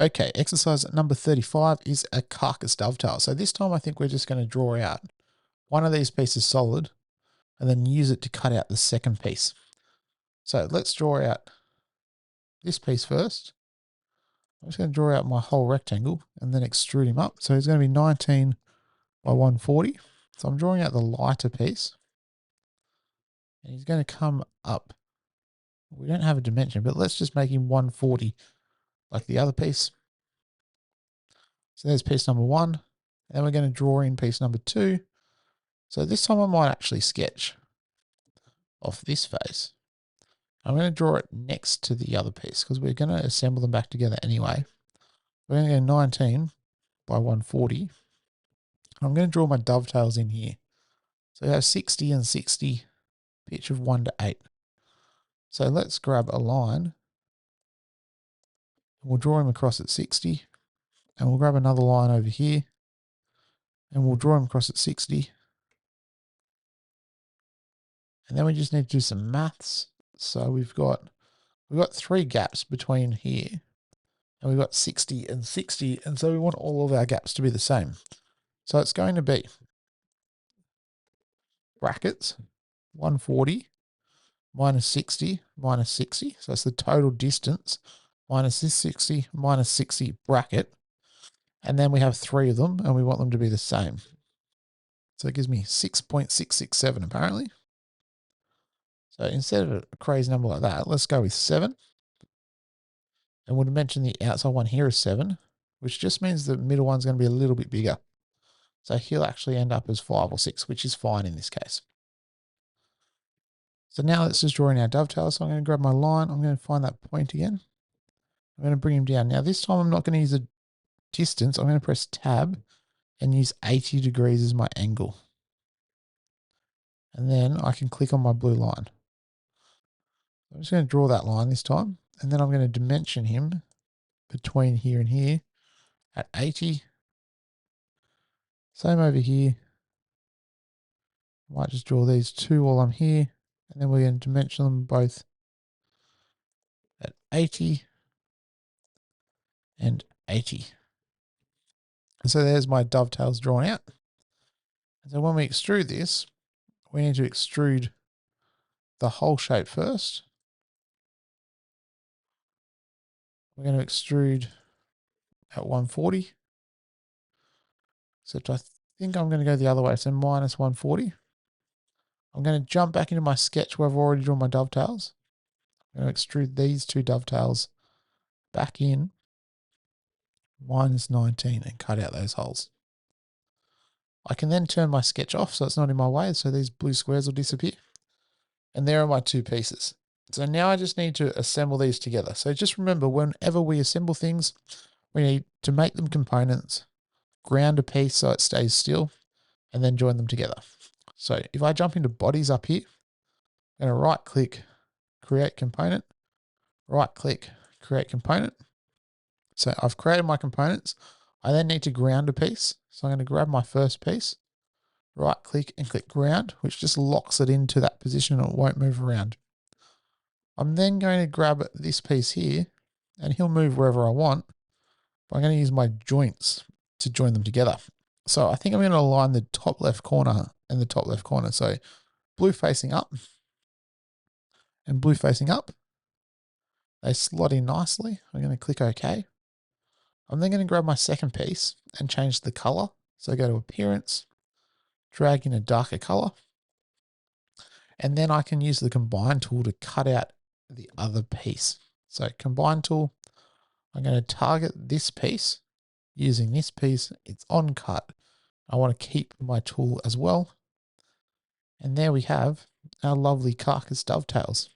Okay, exercise number 35 is a carcass dovetail. So this time I think we're just going to draw out one of these pieces solid and then use it to cut out the second piece. So let's draw out this piece first. I'm just going to draw out my whole rectangle and then extrude him up. So he's going to be 19 by 140. So I'm drawing out the lighter piece. And he's going to come up. We don't have a dimension, but let's just make him 140 like the other piece. So there's piece number 1. And we're going to draw in piece number 2. So this time I might actually sketch off this face. I'm going to draw it next to the other piece because we're going to assemble them back together anyway. We're going to go 19 by 140. I'm going to draw my dovetails in here. So we have 60 and 60, pitch of 1 to 8. So let's grab a line. We'll draw him across at 60. And we'll grab another line over here. And we'll draw him across at 60. And then we just need to do some maths. So we've got 3 gaps between here. And we've got 60 and 60. And so we want all of our gaps to be the same. So it's going to be brackets 140 minus 60 minus 60. So that's the total distance minus this 60 minus 60 bracket. And then we have 3 of them and we want them to be the same. So it gives me 6.667 apparently. So instead of a crazy number like that, let's go with 7. And we'll mention the outside one here is 7, which just means the middle one's going to be a little bit bigger. So he'll actually end up as 5 or 6, which is fine in this case. So now let's just draw in our dovetail. So I'm going to grab my line. I'm going to find that point again. I'm going to bring him down. Now this time I'm not going to use a distance. I'm going to press tab and use 80 degrees as my angle. And then I can click on my blue line. I'm just going to draw that line this time. And then I'm going to dimension him between here and here at 80. Same over here. Might just draw these 2 while I'm here. And then we're going to dimension them both at 80 and 80. And so there's my dovetails drawn out. And so when we extrude this, we need to extrude the whole shape first. We're going to extrude at 140. Except I think I'm going to go the other way. So minus 140. I'm going to jump back into my sketch where I've already drawn my dovetails. I'm going to extrude these 2 dovetails back in minus 19 and cut out those holes. I can then turn my sketch off so it's not in my way. So these blue squares will disappear. And there are my 2 pieces. So now I just need to assemble these together. So just remember, whenever we assemble things, we need to make them components, ground a piece so it stays still, and then join them together. So if I jump into bodies up here, I'm going to right click, create component, right click, create component. So I've created my components. I then need to ground a piece. So I'm going to grab my first piece, right click and click ground, which just locks it into that position and it won't move around. I'm then going to grab this piece here and he'll move wherever I want. But I'm going to use my joints to join them together. So I think I'm going to align the top left corner and the top left corner. So blue facing up and blue facing up. They slot in nicely. I'm going to click OK. I'm then going to grab my second piece and change the color. So go to appearance, drag in a darker color. And then I can use the combine tool to cut out the other piece. So combine tool, I'm going to target this piece using this piece. It's on cut. I want to keep my tool as well. And there we have our lovely carcass dovetails.